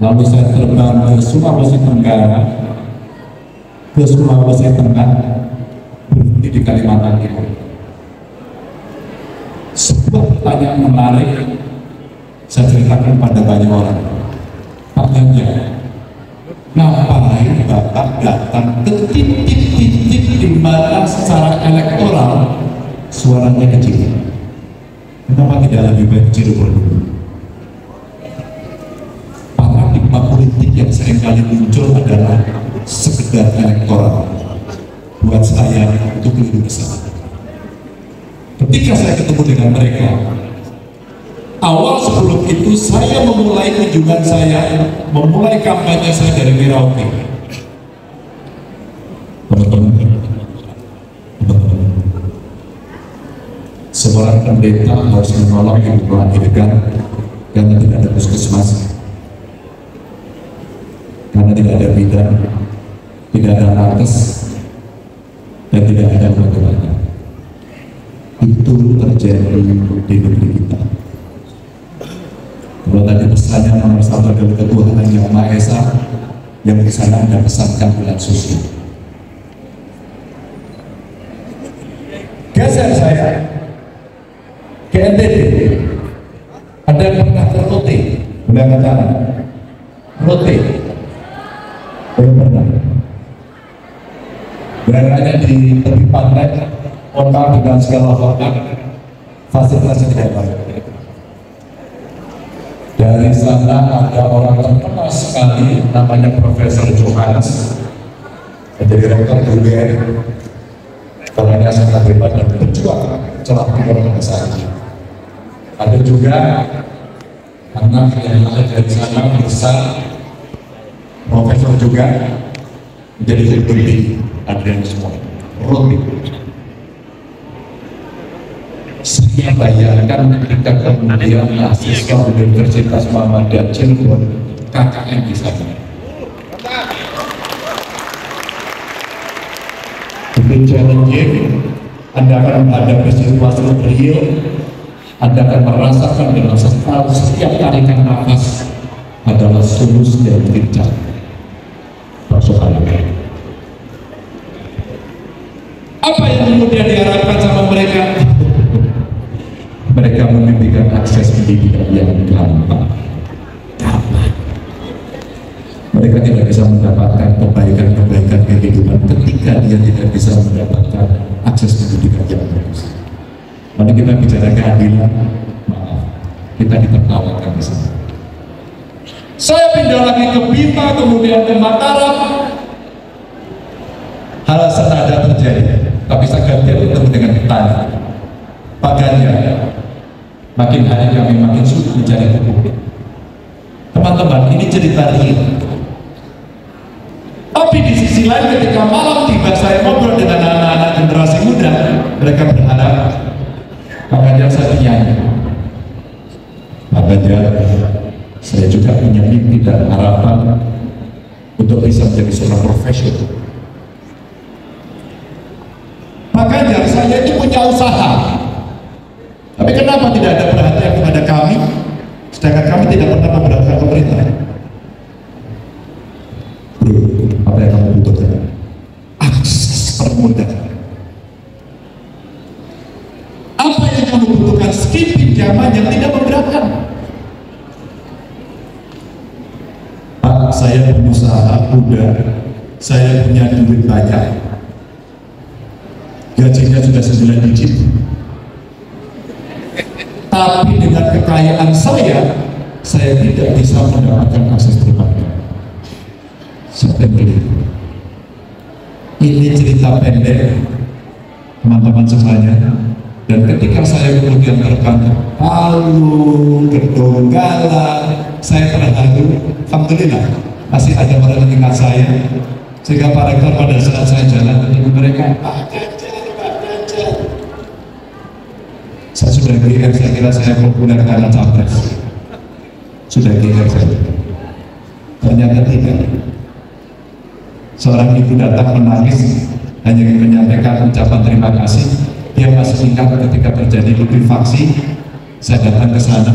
Lalu saya terbang ke Sulawesi Tenggara, ke Sulawesi Tengah, berhenti di Kalimantan Timur. Sebuah pertanyaan menarik saya ceritakan pada banyak orang. Pak Ganjar, ngapain Bapak datang ke titik-titik di mana secara elektoral suaranya kecil? Kenapa tidak lebih baik Cirebon dulu? Paradigma politik yang seringkali muncul adalah sekedar elektoral. Buat saya itu keliru besar. Ketika saya ketemu dengan mereka, awal sebelum itu saya memulai kunjungan saya, memulai kampanye saya dari Merauke. Teman-teman, seorang pendeta harus menolong ibu melahirkan karena tidak ada puskesmas, karena tidak ada bidan, tidak ada nakes, dan tidak ada obat-obatan. Itu terjadi di negeri kita. Kalau tadi pesannya nomor satu adalah ketuhanan yang Maha Esa, yang di sana ada pesankan bulan suci. Geser saya ke NTT, ada yang pernah ke Rote, belakang kanan, Rote, belum pernah. Daerahnya di tepi pantai, kota dengan segala hormat, fasilitasnya tidak baik. Dari sana ada orang terkenal sekali, namanya Profesor Johannes, menjadi rektor UGM. Karena sangat hebat dan berjuang celah orang besar. Ada juga anak yang ada dari sana besar, profesor juga menjadi lebih Adrian semua. Roti. Saya bayangkan ketika kemudian mahasiswa Universitas Muhammadiyah Cirebon KKN di sana. Itu challenging. Anda akan menghadapi situasi real. Anda akan merasakan dengan setiap tarikan nafas adalah sulus dan pincang. Apa yang kemudian diharapkan sama mereka? Mereka memimpikan akses pendidikan yang gampang. Mereka tidak bisa mendapatkan kebaikan-kebaikan kehidupan ketika dia tidak bisa mendapatkan akses pendidikan yang bagus. Mari kita bicara keadilan. Maaf, kita ditertawakan di sana. Saya pindah lagi ke Bima, kemudian ke Mataram. Hal senada terjadi, tapi saya ganti bertemu dengan petani. Pak Ganjar, makin hari kami makin sulit mencari publik. Teman-teman, ini cerita real. Tapi di sisi lain ketika malam tiba saya ngobrol dengan anak-anak generasi muda, mereka berharap Pak Ganjar saya penyanyi. Pak Ganjar, saya juga punya mimpi dan harapan untuk bisa menjadi seorang profesional. Pak Ganjar, saya itu punya usaha. Tapi kenapa tidak ada perhatian kepada kami, sedangkan kami tidak pernah memperhatikan pemerintah? Bro, apa yang kamu butuhkan? Akses permudahan. Apa yang kamu butuhkan? Skip pinjaman yang tidak memberatkan. Pak, saya pengusaha muda, saya punya duit banyak, gajinya sudah 9 digit. Tapi dengan kekayaan saya tidak bisa mendapatkan akses perbankan. Siapa yang beli? Ini cerita pendek, teman-teman semuanya. Dan ketika saya kemudian terbang ke Palu, ke Donggala, saya terharu. Alhamdulillah, masih ada orang yang ingat saya. Sehingga Pak Rektor pada saat saya jalan dengan mereka, Pak Ganjar, Pak Ganjar. Saya sudah GR, saya kira saya populer karena capres. Sudah GR saya. Ternyata tidak. Seorang ibu datang menangis, hanya ingin menyampaikan ucapan terima kasih. Dia masih ingat ketika terjadi likuifaksi, saya datang ke sana.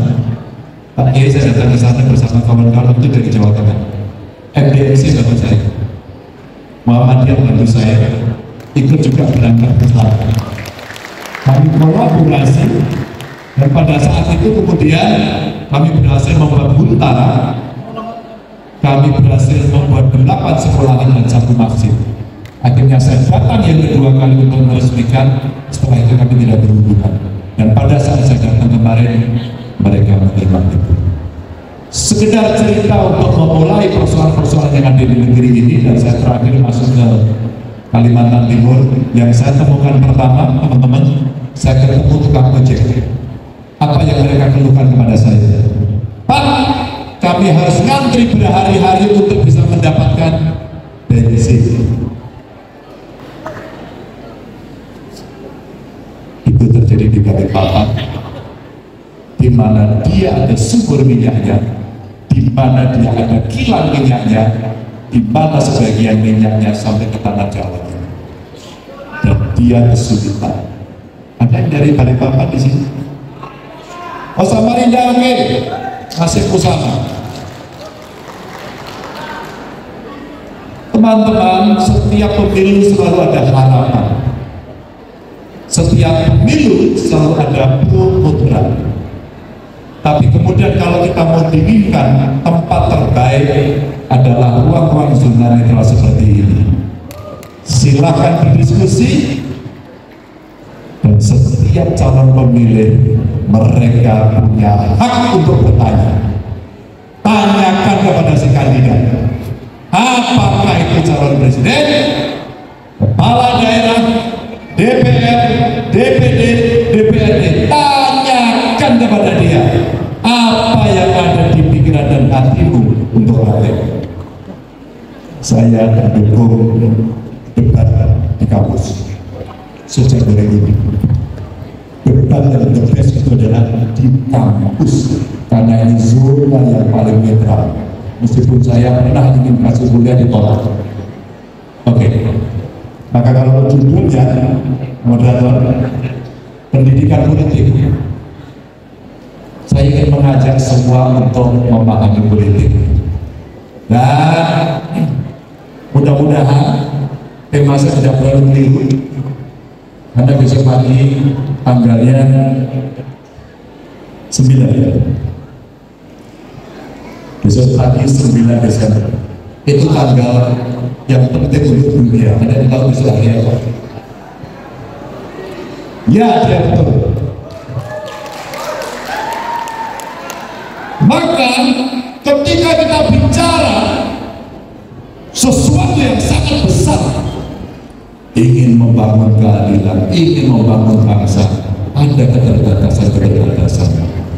Pak Kiai, saya datang ke sana bersama kawan-kawan itu dari Jawa Tengah. MDMC bantu saya, Muhammadiyah bantu saya, ikut juga berangkat ke sana. Kami kolaborasi, dan pada saat itu kemudian kami berhasil membuat Huntara, kami berhasil membuat 8 sekolahan dan 1 masjid. Akhirnya saya datang yang kedua kali untuk meresmikan, setelah itu kami tidak berhubungan. Dan pada saat saya datang kemarin, mereka menerima itu. Sekedar cerita untuk memulai persoalan-persoalan yang ada di negeri ini, dan saya terakhir masuk ke Kalimantan Timur. Yang saya temukan pertama, teman-teman, saya ketemu tukang ojek. Apa yang mereka keluhkan kepada saya? Pak, kami harus ngantri berhari-hari untuk bisa mendapatkan bensin. Itu terjadi di Balikpapan, di mana dia ada sumber minyaknya, di mana dia ada kilang minyaknya, di mana sebagian minyaknya sampai ke tanah Jawa, dan dia kesulitan. Ada yang dari Balikpapan di sini? Oh, Samarinda, oke, masih Kusama. Teman-teman, setiap pemilu selalu ada harapan. Setiap pemilu selalu ada pro kontra. Tapi kemudian kalau kita mau diinginkan, tempat terbaik adalah ruang-ruang zona netral seperti ini. Silakan berdiskusi, dan setiap calon pemilih mereka punya hak untuk bertanya. Tanyakan kepada si kandidat, apakah itu calon presiden, kepala daerah, DPR, DPD, DPRD. Tanyakan kepada dia, apa yang ada di pikiran dan hatimu untuk rakyat. Saya mendukung debat di kampus sejak dari ini. Debat yang the best itu adalah di kampus, karena ini zona yang paling netral. Meskipun saya pernah ingin kasih kuliah di Tolak. Oke. Maka kalau judulnya moderator pendidikan politik, saya ingin mengajak semua untuk memahami politik. Dan mudah-mudahan tema saya tidak terlalu keliru, karena besok pagi tanggalnya 9. Besok pagi 9 Desember. Itu tanggal yang penting untuk dunia. Ada yang tahu besok hari apa? Ya, ya betul. Maka ketika kita bicara sesuatu yang sangat besar, ingin membangun keadilan, ingin membangun bangsa, ada keterbatasan.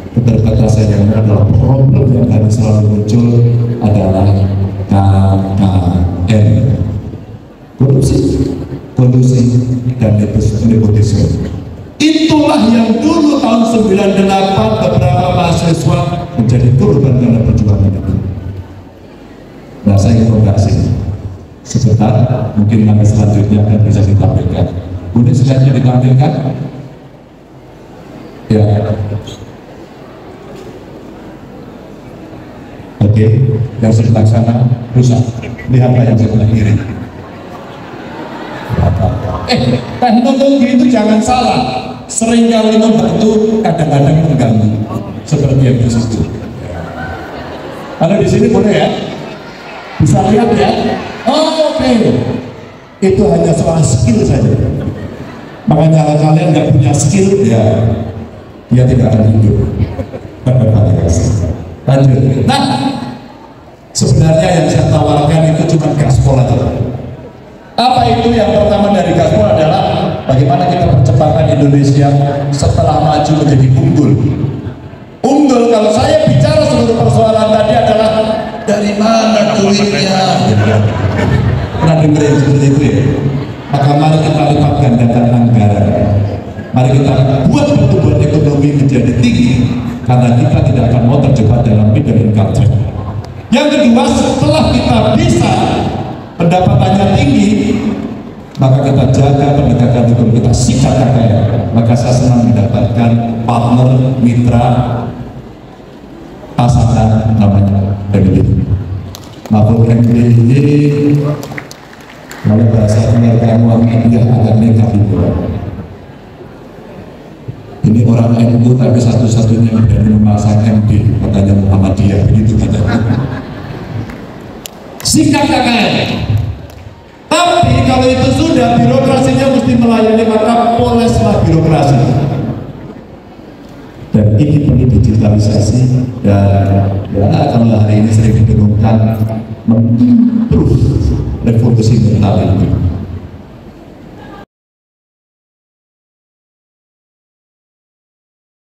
Keterbatasan yang adalah problem yang harus selalu muncul adalah KKN, kolusi dan nepotisme. Itulah yang dulu tahun 98 beberapa mahasiswa menjadi korban karena perjuangan itu. Nah, saya ingin kasih sebentar, mungkin nanti selanjutnya akan bisa ditampilkan. Boleh selanjutnya ditampilkan? Ya. Oke, yang sebelah sana rusak. Lihatlah yang sebelah kiri. Teknologi itu jangan salah. Seringkali membantu, kadang-kadang mengganggu. Seperti yang di situ. Kalau di sini boleh ya? Bisa lihat ya? Oke. Itu hanya soal skill saja. Makanya kalau kalian nggak punya skill, ya dia tidak akan hidup. Lanjut. Nah, sebenarnya yang saya tawarkan itu cuma gaspol aja. Apa itu? Yang pertama dari gaspol adalah bagaimana kita percepatkan Indonesia setelah maju menjadi unggul. Unggul, kalau saya bicara seluruh persoalan tadi adalah dari mana duitnya. Pernah dengar yang seperti itu ya? Maka mari kita lipat gandakan anggaran. Mari kita buat pertumbuhan ekonomi menjadi tinggi, karena kita tidak akan mau terjebak dalam middle income trap. Yang kedua, setelah kita bisa pendapatannya tinggi, maka kita jaga penegakan hukum, kita sikat KKN. Maka saya senang mendapatkan partner, mitra pasangan namanya MD. Mahfud MD ini kalau bahasa pengertian Muhammadiyah agak negatif. Ini orang NU tapi satu-satunya yang berani memasang MD, katanya Muhammadiyah, begitu katanya. Sikap KKN. Tapi kalau itu sudah, birokrasinya mesti melayani, maka poleslah birokrasi. Dan ini perlu digitalisasi, dan ya kalau hari ini sering didengungkan, memperbaiki revolusi mental itu.